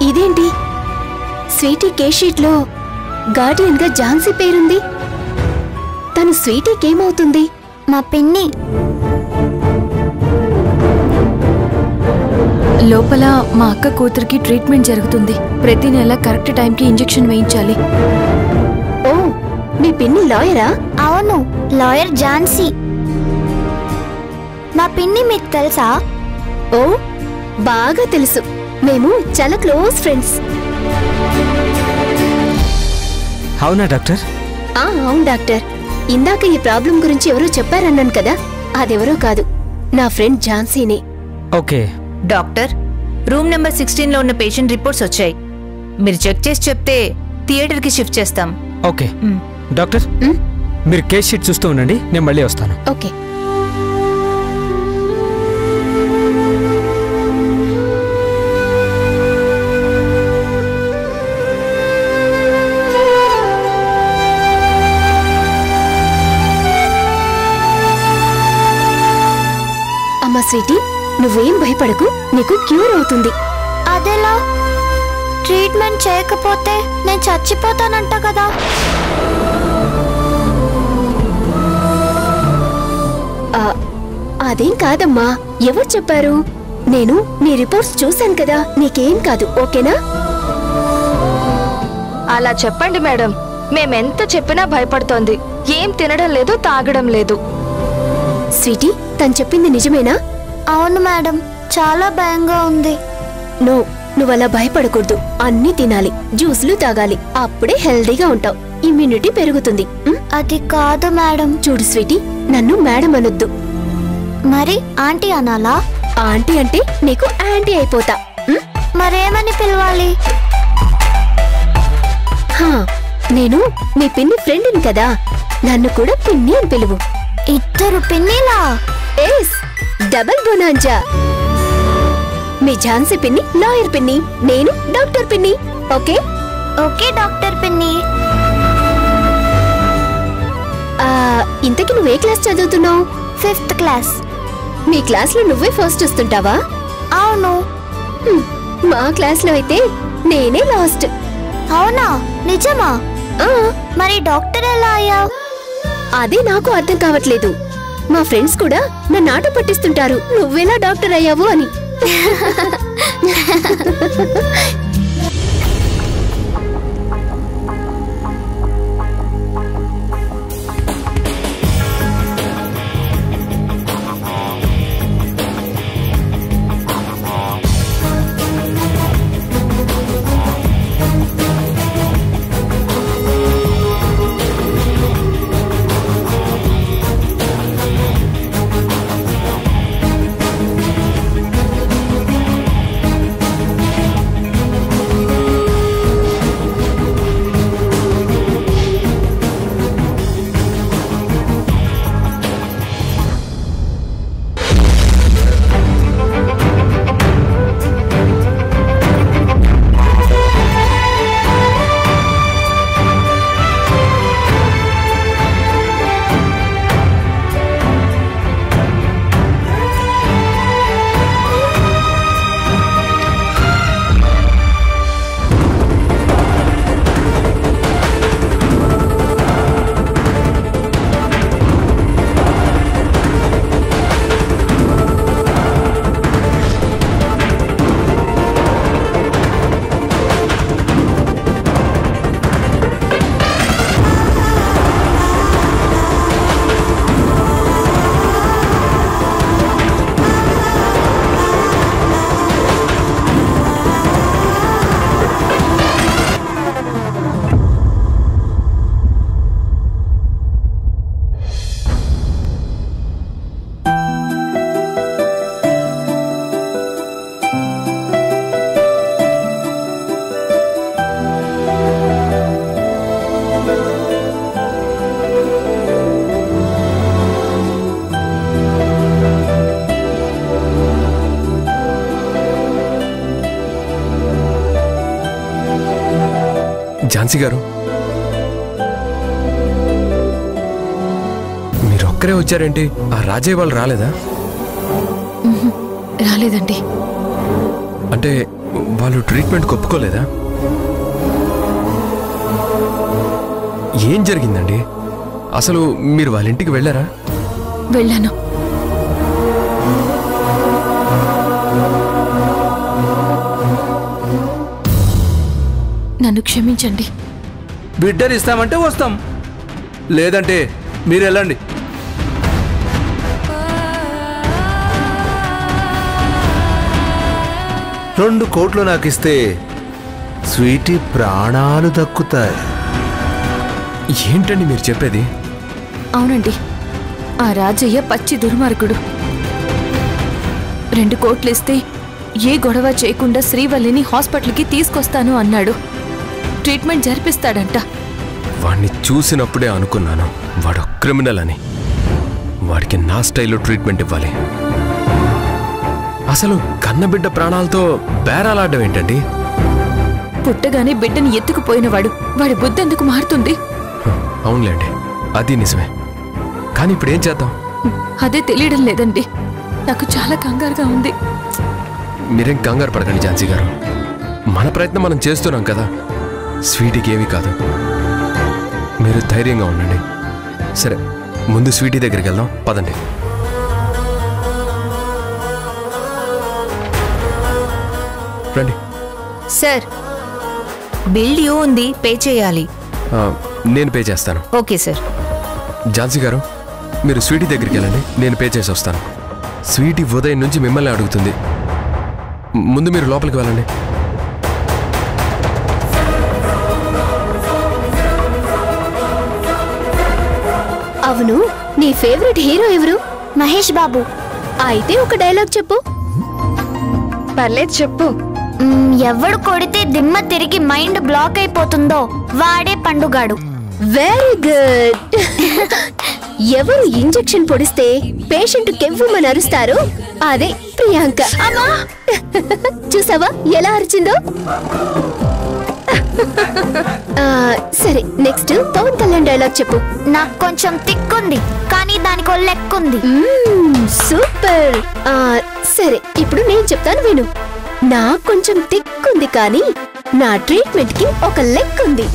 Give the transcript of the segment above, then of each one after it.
ఇదేంటి స్వీటీ కేషీట్ లో గార్డియన్ గా ఝాన్సీ పేరుంది. తను స్వీటీకి ఏమవుతుంది? మా పిన్ని. లోపల మా అక్క కూతురికి ట్రీట్మెంట్ జరుగుతుంది. ప్రతి నెల కరెక్ట్ టైంకి ఇంజెక్షన్ వేయించాలి. ఓ, మీ పిన్ని లాయరా? అవును, లాయర్ ఝాన్సీ. మా పిన్ని మీకు తెలుసా? ఓ, బాగా తెలుసు. మేము చాలా క్లోజ్ ఫ్రెండ్స్. అవునా డాక్టర్? అవును డాక్టర్. ఇందాక ఈ ప్రాబ్లం గురించి ఎవరో చెప్పారన్నాను కదా, అదెవరో కాదు, నా ఫ్రెండ్ ఝాన్సీనే. ఓకే డాక్టర్, రూమ్ నెంబర్ 16 లో ఉన్న పేషెంట్ రిపోర్ట్స్ వచ్చాయి. మీరు చెక్ చేసి చెప్తే థియేటర్ కి షిఫ్ట్ చేస్తాం. ఓకే డాక్టర్, మీరు కేస్ షీట్ చూస్తూ ఉండండి, నేను మళ్ళీ వస్తాను. ఓకే. అమ్మా స్వీటీ, నువ్వేం భయపడకు, నీకు క్యూర్ అవుతుంది. అదెలా? ట్రీట్మెంట్ చేయకపోతే నేను చచ్చిపోతానంట కదా. అదేం కాదమ్మా, ఎవరు చెప్పారు? నేను నీ రిపోర్ట్స్ చూశాను కదా, నీకేం కాదు, ఓకేనా? అలా చెప్పండి మేడం. మేమెంత చెప్పినా భయపడుతోంది. ఏం తినడం లేదు, తాగడం లేదు. స్వీటీ, తను చెప్పింది నిజమేనా? అవును మేడం, చాలా భయంగా ఉంది. నువ్వలా భయపడకూడదు. అన్నీ తినాలి, జ్యూస్లు తాగాలి, అప్పుడే హెల్దీగా ఉంటావు, ఇమ్యూనిటీ పెరుగుతుంది. అది కాదు మేడం. చూడు స్వీటీ, నన్ను మేడం అనొద్దు. మరి ఆంటీ అనాలా? ఆంటీ అంటే నీకు యాంటీ అయిపోతా. మరేమని పిలవాలి? నేను మీ పిన్ని ఫ్రెండ్ని కదా, నన్ను కూడా పిన్ని అని పిలువు. ఇద్దరు పిన్నిలా? Yes, double bonanza. మీ ఝాన్సీ పిన్ని లాయర్ పిన్ని, నేను డాక్టర్ పిన్ని. ఓకే? ఓకే డాక్టర్ పిన్ని. ఇంతకీ నువ్వే క్లాస్ చదువుతున్నావు? 5th class. మీ క్లాస్ లో నువ్వే ఫస్ట్ వస్తుంటావా? అవును. మా క్లాస్ లో అయితే నేనే లాస్ట్. అవునా? నిజమా? మరి డాక్టర్ ఎలా అయ్యావు? అదే నాకు అర్థం కావట్లేదు. మా ఫ్రెండ్స్ కూడా నన్ను ఆట పట్టిస్తుంటారు, నువ్వెలా డాక్టర్ అయ్యావు అని. ఝాన్సీ గారు, మీరు ఒక్కరే వచ్చారేంటి? ఆ రాజయ్య వాళ్ళు రాలేదా? రాలేదండి. అంటే వాళ్ళు ట్రీట్మెంట్ ఒప్పుకోలేదా? ఏం జరిగిందండి? అసలు మీరు వాళ్ళ ఇంటికి వెళ్ళారా? వెళ్ళాను. నన్ను క్షమించండి. బిడ్డని ఇస్తామంటే వస్తాం, లేదంటే మీరు వెళ్ళండి. $2 కోట్లు నాకు ఇస్తే స్వీటీ ప్రాణాలు దక్కుతాయి. ఏంటండి మీరు చెప్పేది? అవునండి, ఆ రాజయ్య పచ్చి దుర్మార్గుడు. 2 కోట్లు ఇస్తే ఏ గొడవ చేయకుండా శ్రీవల్లిని హాస్పిటల్కి తీసుకొస్తాను అన్నాడు. ట్రీట్మెంట్ జరిపిస్తాడంట. వాడిని చూసినప్పుడే అనుకున్నాను వాడు క్రిమినల్ అని. వాడికి నా స్టైల్లో ట్రీట్మెంట్ ఇవ్వాలి. అసలు కన్నబిడ్డ ప్రాణాలతో బేరాలాడడం ఏంటండి? పుట్టగానే బిడ్డని ఎత్తుకుపోయినవాడు, వాడి బుద్ధి ఎందుకు మారుతుంది? అవునులేండి, అది నిజమే. కానీ ఇప్పుడు ఏం చేద్దాం? అదే తెలియడం లేదండి. నాకు చాలా కంగారుగా ఉంది. మీరేం కంగారు పడకండి ఝాన్సీ గారు. మన ప్రయత్నం మనం చేస్తున్నాం కదా. స్వీటీకి ఏమీ కాదు. మీరు ధైర్యంగా ఉండండి. సరే, ముందు స్వీటీ దగ్గరికి వెళ్దాం, పదండి. రండి. సార్, బిల్ డ్యూ ఉంది, పే చేయాలి. నేను పే చేస్తాను. Okay sir. ఝాన్సీ గారు, మీరు స్వీటీ దగ్గరికి వెళ్ళండి, నేను పే చేసి వస్తాను. స్వీటీ ఉదయం నుంచి మిమ్మల్ని అడుగుతుంది. ముందు మీరు లోపలికి వెళ్ళండి. అవును, నీ ఫేవరెట్ హీరో ఎవరు? మహేష్ బాబు. అయితే ఒక డైలాగ్ చెప్పు. పర్లేదు, చెప్పు. ఎవడు కొడితే దిమ్మ తిరిగి మైండ్ బ్లాక్ అయిపోతుందో వాడే పండుగాడు. Very good. ఎవరు ఇంజెక్షన్ పొడిస్తే పేషెంట్ కెవ్వుమని అరుస్తారు అదే ప్రియాంక. చూసావా ఎలా అరిచిందో? సరే, నెక్స్ట్ పవన్ కళ్యాణ్ డైలాగ్ చెప్పు. నాకు కొంచెం తిక్కుంది, కానీ దానికి లెక్కుంది. సూపర్. సరే, ఇప్పుడు నేను చెప్తాను విను. నాకు కొంచెం తిక్కుంది, కానీ నా ట్రీట్మెంట్ కి ఒక లెక్కుంది.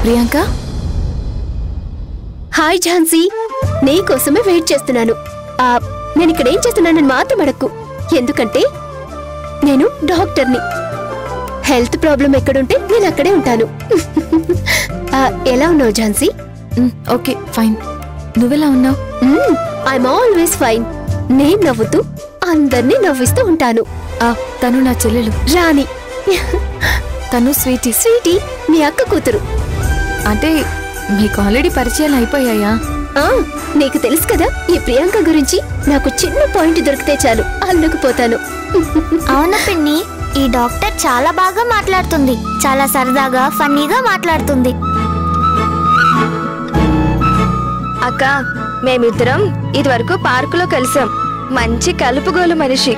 ప్రియాంక, హాయ్ ఝాన్సీ, నీకోసమే వెయిట్ చేస్తున్నాను. నేను ఇక్కడ ఏం చేస్తున్నానని మాత్రం అడక్కు, ఎందుకంటే నేను డాక్టర్ని. హెల్త్ ప్రాబ్లం ఎక్కడుంటే నేను అక్కడే ఉంటాను. ఎలా ఉన్నావు ఝాన్సీ? Okay, fine. నువ్వెలా ఉన్నావు? I'm always fine. నేను నవ్వుతూ అందరినీ నవ్విస్తూ ఉంటాను. తను నా చెల్లెలు రాణి. తను స్వీటీ. స్వీటీ మీ అక్క కూతురు. అంటే మీకు ఆల్రెడీ పరిచయాలు అయిపోయాయా? నీకు తెలుసు కదా ఈ ప్రియాంక గురించి. నాకు చిన్న పాయింట్ దొరికితే చాలు అల్లుకుపోతాను. అవును పిన్ని, ఈ డాక్టర్ చాలా బాగా మాట్లాడుతుంది. చాలా సరదాగా ఫన్నీగా మాట్లాడుతుంది. అక్క, మేమిద్దరం ఇదివరకు పార్కులో కలిసాం. మంచి కలుపుగోలు మనిషి.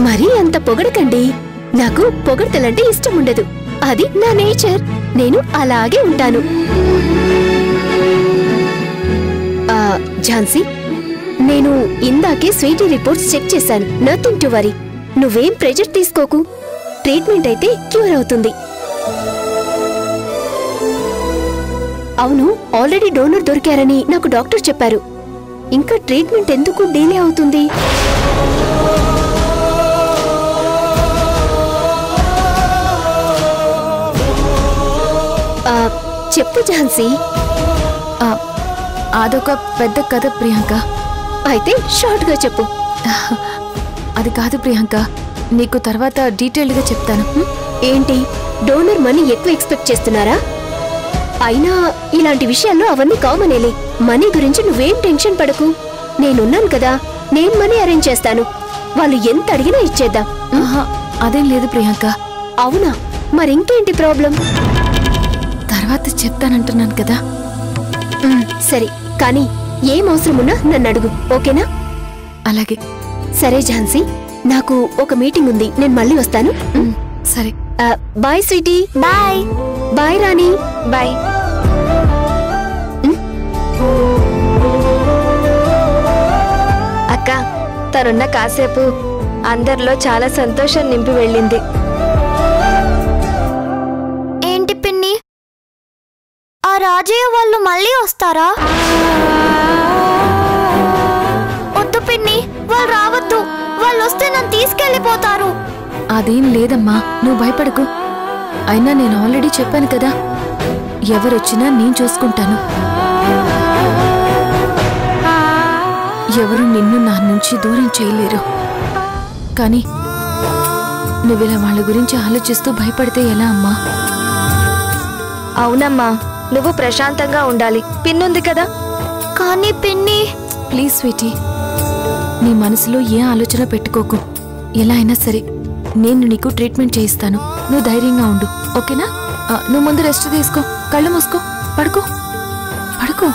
మరీ అంత పొగడకండి. నాకు పొగడతలంటే ఇష్టం ఉండదు. అది నా నేచర్. నేను అలాగే ఉంటాను. ఝాన్సీ, నేను ఇందాకే స్వీటీ రిపోర్ట్స్ చెక్ చేశాను. Nothing to worry. నువ్వేం ప్రెజర్ తీసుకోకు. ట్రీట్మెంట్ అయితే క్యూర్ అవుతుంది. అవును, ఆల్రెడీ డోనర్ దొరికారని నాకు డాక్టర్ చెప్పారు. ఇంకా ట్రీట్మెంట్ ఎందుకు డిలే అవుతుంది? చెప్పు ఝాన్సీ. అదొక పెద్ద కథ ప్రియాంక. అయితే షార్ట్ గా చెప్పు. అది కాదు ప్రియాంక, నీకు తర్వాత డీటెయిల్డ్ గా చెప్తాను. ఏంటి, డోనర్ మనీ ఎక్కువ ఎక్స్పెక్ట్ చేస్తున్నారా? అయినా ఇలాంటి విషయాల్లో అవన్నీ కామనేలే. మనీ గురించి నువ్వేం టెన్షన్ పడకు. నేనున్నాను కదా, నేను మనీ అరేంజ్ చేస్తాను. వాళ్ళు ఎంత అడిగినా ఇచ్చేద్దాం. అదేం లేదు ప్రియాంక. అవునా? మరింకేంటి ప్రాబ్లం? తర్వాత చెప్తానంటున్నాను కదా. సరే, కానీ ఏం అవసరం ఉన్నా నన్ను అడుగు, ఓకేనా? అలాగే. సరే ఝాన్సీ, నాకు ఒక మీటింగ్ ఉంది, నేను మళ్ళీ వస్తాను. సరే. Bye sweetie. Bye. Bye Rani. Bye. అక్క, తనున్న కాసేపు అందరిలో చాలా సంతోషం నింపి వెళ్ళింది. ఏంటి పిన్ని, ఆ రాజయ్య వాళ్ళు మళ్ళీ వస్తారా? వద్దు పిన్ని, వాళ్ళు రావద్దు. వాళ్ళు వస్తే నన్ను తీసుకెళ్ళిపోతారు. అదేం లేదమ్మా, నువ్వు భయపడకు. అయినా నేను ఆల్రెడీ చెప్పాను కదా, ఎవరొచ్చినా నేను చూసుకుంటాను. ఎవరు నిన్ను నా నుంచి దూరం చేయలేరు. కానీ నువ్విలా వాళ్ళ గురించి ఆలోచిస్తూ భయపడితే ఎలా అమ్మా? అవునమ్మా, నువ్వు ప్రశాంతంగా ఉండాలి. పిన్నుంది కదా. కానీ పిన్ని, ప్లీజ్ స్వీటీ, నీ మనసులో ఏ ఆలోచన పెట్టుకోకు. ఎలా అయినా సరే నేను నీకు ట్రీట్మెంట్ చేయిస్తాను. నువ్వు ధైర్యంగా ఉండు, ఓకేనా? నువ్వు ముందు రెస్ట్ తీసుకో, కళ్ళు మూసుకో, పడుకో పడుకో.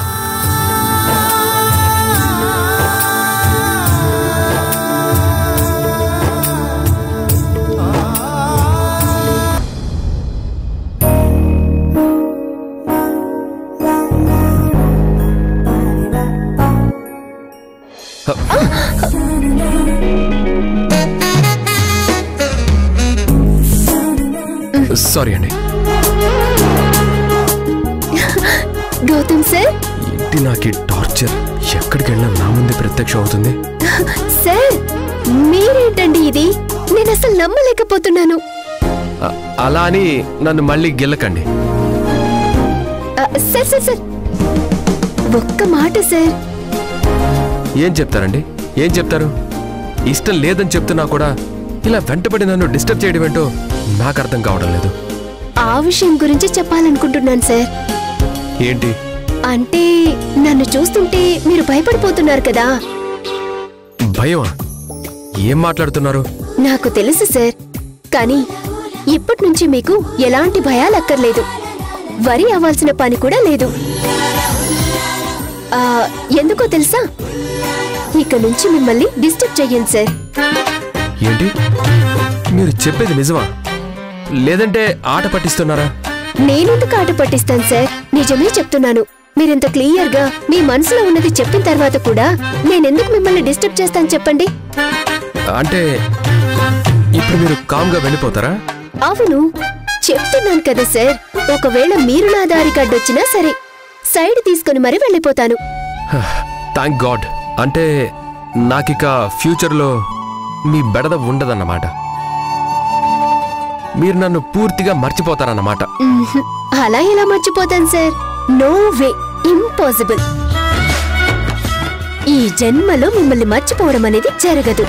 సారీ అండి. గౌతమ్ సార్. ఏంటి నాకు ఈ టార్చర్? ఎక్కడికి వెళ్ళినా నా ముందే ప్రత్యక్షం అవుతుంది. సార్, మీరేంటండి ఇది? నేను అసలు నమ్మలేకపోతున్నాను. అలా అని నన్ను మళ్ళీ గెల్లకండి. సార్ సార్ సార్, ఒక్క మాట సార్. ఏం చెప్తారండి? ఏం చెప్తారు? ఇష్టం లేదని చెప్తున్నా కూడా ఇలా వెంటబడి నన్ను డిస్టర్బ్ చేయడం ఏంటో నాకు అర్థం కావడం లేదు. ఆ విషయం గురించి చెప్పాలనుకుంటున్నాను సార్. ఏంటి అంటే, నన్ను చూస్తుంటే మీరు భయపడిపోతున్నారు కదా. భయమా? ఏం మాట్లాడుతున్నారు? నాకు తెలుసు సార్, కానీ ఇప్పటి నుంచి మీకు ఎలాంటి భయాలు అక్కర్లేదు. వరి అవ్వాల్సిన పని కూడా లేదు. ఎందుకో తెలుసా? ఇక నుంచి మిమ్మల్ని డిస్టర్బ్ చెయ్యను సార్. ఏంటి మీరు చెప్పేది నిజమా? లేదంటే ఆట పట్టిస్తున్నారా? నేనెందుకు ఆట పట్టిస్తాను సార్? నిజమే చెప్తున్నాను. మీరింత క్లియర్ గా మీ మనసులో ఉన్నది చెప్పిన తర్వాత కూడా నేనెందుకు మిమ్మల్ని డిస్టర్బ్ చేస్తాను చెప్పండి? అంటే ఇప్పుడు మీరు కామ్గా వెళ్ళిపోతారా? అవును, చెప్తున్నాను కదా సార్. ఒకవేళ మీరు నా దారి కడ్డొచ్చినా సరే, సైడ్ తీసుకుని మరీ వెళ్ళిపోతాను. Thank God. అంటే నాకిక ఫ్యూచర్లో మీ బెడద ఉండదన్నమాట. మీరు నన్ను పూర్తిగా మర్చిపోతారన్నమాట. అలా ఎలా మర్చిపోతాను సార్? No way, impossible. ఈ జన్మలో మిమ్మల్ని మర్చిపోవడం అనేది జరగదు.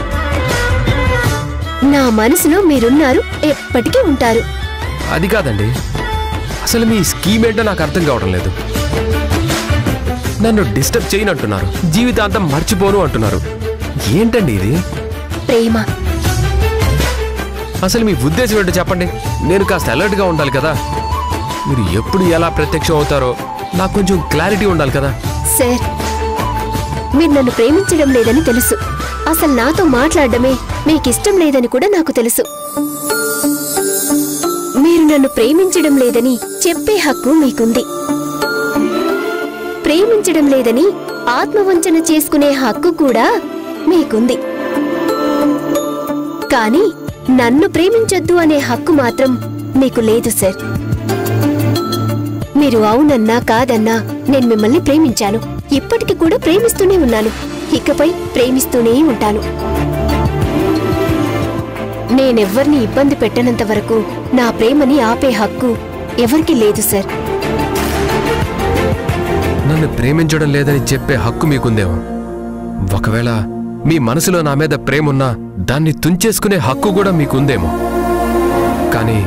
నా మనసులో మీరున్నారు, ఎప్పటికీ ఉంటారు. అది కాదండి, అసలు మీ స్కీమ్ ఏంటో నాకు అర్థం కావడం లేదు. నన్ను డిస్టర్బ్ చేయనంటున్నారు, జీవితాంతం మర్చిపోను అంటున్నారు. ఏంటండి ఇది? ప్రేమ. అసలు మీ ఉద్దేశం ఏంటో చెప్పండి. నేను కాస్త అలర్ట్గా ఉండాలి కదా. మీరు ఎప్పుడు ఎలా ప్రత్యక్షం అవుతారో నాకు కొంచెం క్లారిటీ ఉండాలి కదా. సార్, మీరు నన్ను ప్రేమించడం లేదని తెలుసు. అసలు నాతో మాట్లాడడమే మీకిష్టం లేదని కూడా నాకు తెలుసు. మీరు నన్ను ప్రేమించడం లేదని చెప్పే హక్కు మీకుంది. ప్రేమించడం లేదని ఆత్మవంచన చేసుకునే హక్కు కూడా మీకుంది. కానీ నన్ను ప్రేమించొద్దు అనే హక్కు మాత్రం మీకు లేదు సార్. మీరు అవునన్నా కాదన్నా నేను మిమ్మల్ని ప్రేమించాను. ఇప్పటికి కూడా ప్రేమిస్తూనే ఉన్నాను. ఇకపై ప్రేమిస్తూనే ఉంటాను. నేనెవ్వరిని ఇబ్బంది పెట్టనంత వరకు నా ప్రేమని ఆపే హక్కు ఎవరికీ లేదు సార్. నన్ను ప్రేమించడం లేదని చెప్పే హక్కు మీకుందేమో. ఒకవేళ మీ మనసులో నా మీద ప్రేమున్నా దాన్ని తుంచేసుకునే హక్కు కూడా మీకుందేమో. కానీ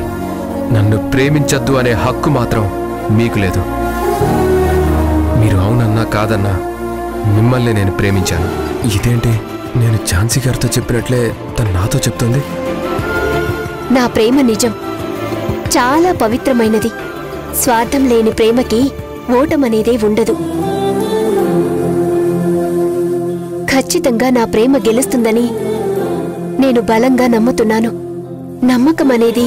నన్ను ప్రేమించద్దు అనే హక్కు మాత్రం మీకు లేదు. మీరు అవునన్నా కాదన్నా మిమ్మల్ని నేను ప్రేమించాను. ఇదేంటి, నేను ఝాన్సీ గారితో చెప్పినట్లే తను నాతో చెప్తుంది. నా ప్రేమ నిజం, చాలా పవిత్రమైనది. స్వార్థం లేని ప్రేమకి ఓటమనేదే ఉండదు. ఖచ్చితంగా నా ప్రేమ గెలుస్తుందని నేను బలంగా నమ్ముతున్నాను. నమ్మకం అనేది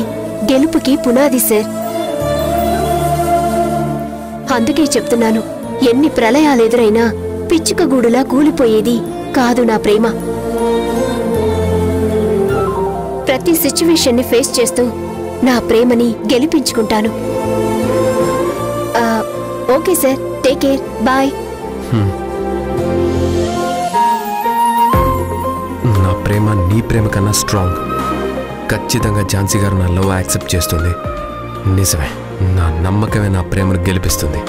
గెలుపుకి పునాది సార్. అందుకే చెప్తున్నాను, ఎన్ని ప్రళయాలెదురైనా పిచ్చుకగూడులా కూలిపోయేది కాదు నా ప్రేమ. ప్రతి సిచ్యువేషన్ని ఫేస్ చేస్తూ నా ప్రేమని గెలిపించుకుంటాను. Okay sir, take care, bye. నా ప్రేమ నీ ప్రేమ కన్నా స్ట్రాంగ్. ఖచ్చితంగా ఝాన్సీ గారు నా లవ్ యాక్సెప్ట్ చేస్తుంది. నిజమే, నా నమ్మకమే నా ప్రేమను గెలిపిస్తుంది.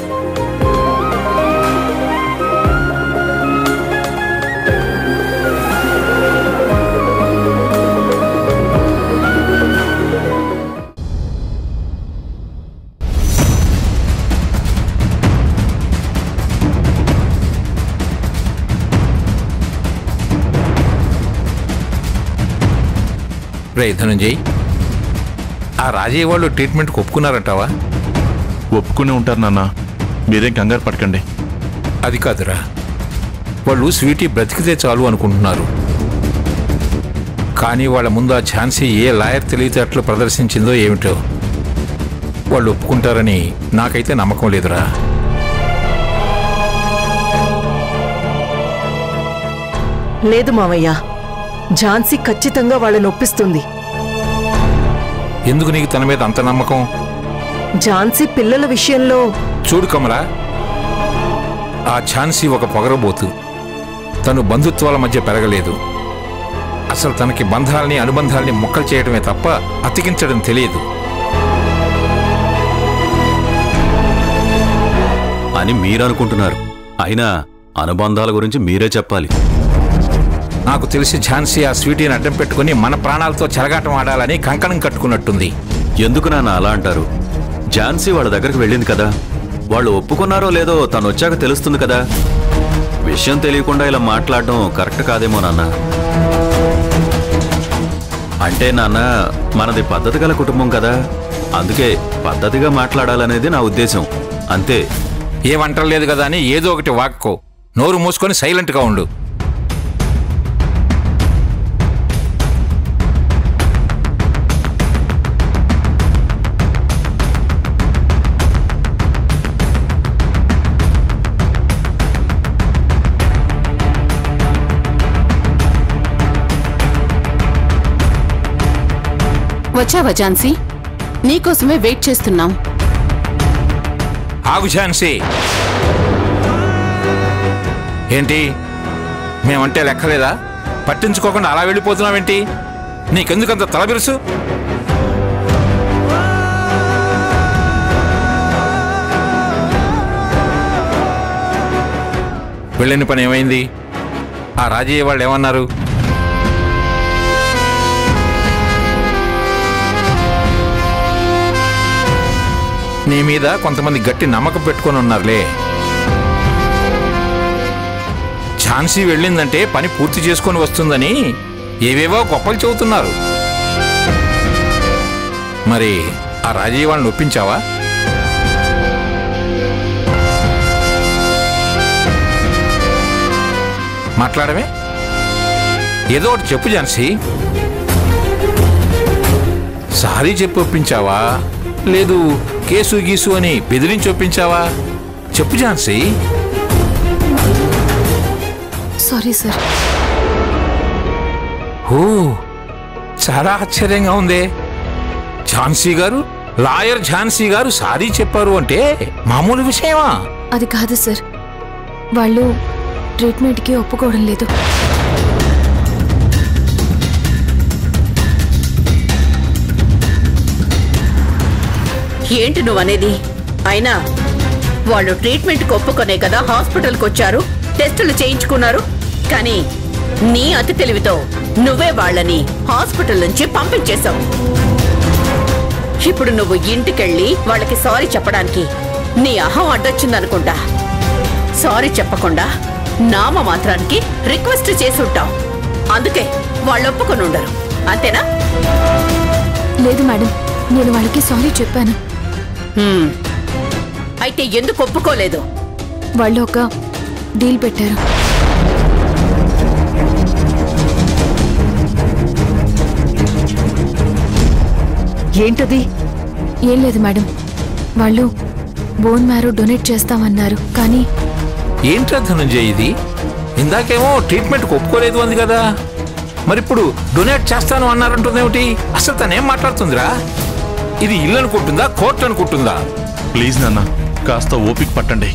రే ధనంజయ్, ఆ రాజయ్య వాళ్ళు ట్రీట్మెంట్కి ఒప్పుకున్నారంటావా? ఒప్పుకునే ఉంటారు నాన్న, మీరేం కంగారు పడకండి. అది కాదురా, వాళ్ళు స్వీటీ బ్రతికితే చాలు అనుకుంటున్నారు. కానీ వాళ్ళ ముందు ఆ ఝాన్సీ ఏ లాయర్ తెలివితేటలు ప్రదర్శించిందో ఏమిటో. వాళ్ళు ఒప్పుకుంటారని నాకైతే నమ్మకం లేదురా. లేదు మావయ్య, ఝాన్సీ ఖచ్చితంగా వాళ్ళని ఒప్పిస్తుంది. ఎందుకు నీకు తన మీద అంత నమ్మకం? ఝాన్సీ పిల్లల విషయంలో చూడు కమలా, ఆ ఝాన్సీ ఒక పొగరబోతు. తను బంధుత్వాల మధ్య పెరగలేదు. అసలు తనకి బంధాలని అనుబంధాలని ముక్కలు చేయడమే తప్ప అతికించడం తెలియదు అని మీరనుకుంటున్నారు. అయినా అనుబంధాల గురించి మీరే చెప్పాలి. నాకు తెలిసి ఝాన్సీ ఆ స్వీటీని అడ్డం పెట్టుకుని మన ప్రాణాలతో చెలగాటం ఆడాలని కంకణం కట్టుకున్నట్టుంది. ఎందుకు నాన్న అలా అంటారు? ఝాన్సీ వాళ్ళ దగ్గరికి వెళ్ళింది కదా, వాళ్ళు ఒప్పుకున్నారో లేదో తను వచ్చాక తెలుస్తుంది కదా. విషయం తెలియకుండా ఇలా మాట్లాడడం కరెక్ట్ కాదేమో నాన్న. అంటే నాన్న, మనది పద్ధతి గల కుటుంబం కదా, అందుకే పద్ధతిగా మాట్లాడాలనేది నా ఉద్దేశం, అంతే. ఏమంటలేదు కదా అని ఏదో ఒకటి వాక్కో. నోరు మూసుకొని సైలెంట్గా ఉండు. వచ్చావా ఝాన్సీ? నీకోసమే వెయిట్ చేస్తున్నాం. ఆగు ఝాన్సీ. ఏంటి, మేమంటే లెక్కలేదా? పట్టించుకోకుండా అలా వెళ్ళిపోతున్నావేంటి? నీకెందుకంత తలబిరుసు? వెళ్ళిన పని ఏమైంది? ఆ రాజయ్య వాళ్ళు ఏమన్నారు? నీ మీద కొంతమంది గట్టి నమ్మకం పెట్టుకొని ఉన్నారులే. ఝాన్సీ వెళ్ళిందంటే పని పూర్తి చేసుకొని వస్తుందని ఏవేవో గొప్పలు చెబుతున్నారు. మరి ఆ రాజయ్య వాళ్ళని ఒప్పించావా? మాట్లాడమే, ఏదో ఒకటి చెప్పు ఝాన్సీ. సారీ చెప్పి ఒప్పించావా, లేదు కేసు గీసు అని బెదిరించి ఒప్పించావా? చెప్పు ఝాన్సీ. Sorry sir. ఓ, చాలా ఆశ్చర్యంగా ఉందే. ఝాన్సీ గారు, లాయర్ ఝాన్సీ గారు సారీ చెప్పారు అంటే మామూలు విషయమా? అది కాదు సార్, వాళ్ళు ట్రీట్మెంట్కి ఒప్పుకోవడం లేదు. ఏంటి నువ్వనేది? అయినా వాళ్ళు ట్రీట్మెంట్కి ఒప్పుకొనే కదా హాస్పిటల్కి వచ్చారు, టెస్టులు చేయించుకున్నారు. కానీ నీ అతి తెలివితో నువ్వే వాళ్ళని హాస్పిటల్ నుంచి పంపించేశావు. ఇప్పుడు నువ్వు ఇంటికెళ్ళి వాళ్ళకి సారీ చెప్పడానికి నీ అహం అడ్డొచ్చిందనుకుంటా. సారీ చెప్పకుండా నామ మాత్రానికి రిక్వెస్ట్ చేసి ఉంటావు. అందుకే వాళ్ళు ఒప్పుకొని ఉండరు, అంతేనా? లేదు మేడం, నేను వాళ్ళకి సారీ చెప్పాను. అయితే ఎందుకు ఒప్పుకోలేదు? వాళ్ళు ఒక డీల్ పెట్టారు. ఏంటది? ఏం లేదు మేడం, వాళ్ళు బోన్ మ్యారో డొనేట్ చేస్తామన్నారు. కానీ ఏంట్రా ధనంజయ్ ఇది? ఇందాకేమో ట్రీట్మెంట్కి ఒప్పుకోలేదు అంది కదా, మరిప్పుడు డొనేట్ చేస్తాను అన్నారంటుందేమిటి? అసలు తనేం మాట్లాడుతుందిరా? ఇది ఇల్లు అనుకుంటుందా, కోర్టు అనుకుంటుందా? ప్లీజ్ నాన్న, కాస్త ఓపిక పట్టండి.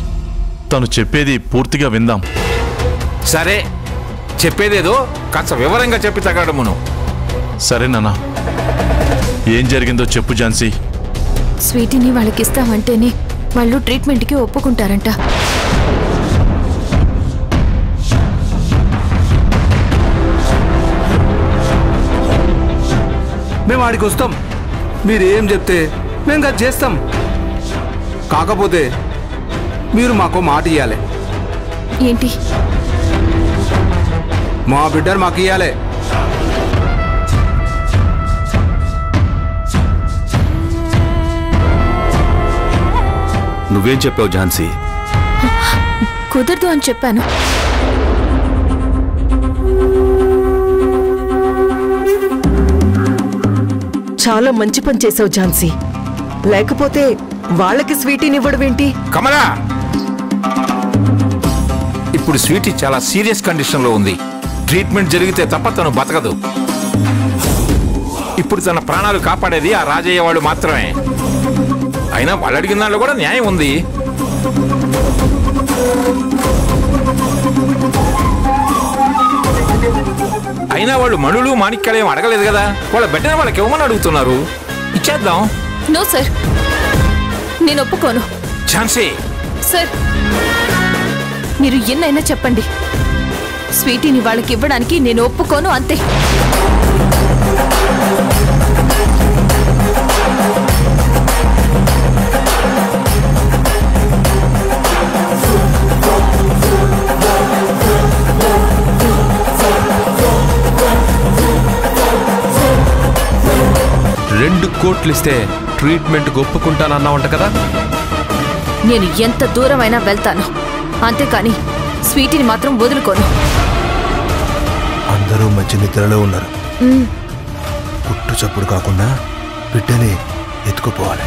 తను చెప్పేది పూర్తిగా విందాం. సరే, చెప్పేదేదో కాస్త వివరంగా చెప్పి తగడమును. సరే నాన్న, ఏం జరిగిందో చెప్పు ఝాన్సీ. స్వీటీని వాళ్ళకి ఇస్తామంటేనే వాళ్ళు ట్రీట్మెంట్కి ఒప్పుకుంటారంట. మేము ఆడికి వస్తాం, మీరేం చెప్తే మేము అది చేస్తాం. కాకపోతే మీరు మాకు మాట ఇవ్వాలి. ఏంటి? మా బిడ్డను మాకు ఇవ్వాలి. నువ్వేం చెప్పావు ఝాన్సీ? కుదరదు అని చెప్పాను. చాలా మంచి పని చేసావు ఝాన్సీ. లేకపోతే వాళ్ళకి స్వీటీనివ్వడం ఏంటి? కమలా, ఇప్పుడు స్వీటీ చాలా సీరియస్ కండిషన్లో ఉంది. ట్రీట్మెంట్ జరిగితే తప్ప తను బతకదు. ఇప్పుడు తన ప్రాణాలు కాపాడేది ఆ రాజయ్య వాళ్ళు మాత్రమే. అయినా వాళ్ళు అడిగిన దాంట్లో కూడా న్యాయం ఉంది. అయినా వాళ్ళు మణులు మాణిక్యాలు ఏం అడగలేదు కదా, వాళ్ళ బిడ్డని వాళ్ళకి ఇవ్వమని అడుగుతున్నారు. ఇచ్చేద్దాం. నో సార్, నేను ఒప్పుకోను. ఝాన్సీ సార్, మీరు ఎన్నైనా చెప్పండి, స్వీటీని వాళ్ళకి ఇవ్వడానికి నేను ఒప్పుకోను, అంతే. $2 కోట్లు ఇస్తే ట్రీట్మెంట్ ఒప్పుకుంటానన్నావంట కదా? నేను ఎంత దూరమైనా వెళ్తాను, అంతేకాని స్వీటీని మాత్రం వదులుకోను. అందరూ మంచి నిద్రలో ఉన్నారు. గుట్టు చప్పుడు కాకుండా బిడ్డని ఎత్తుకుపోవాలి.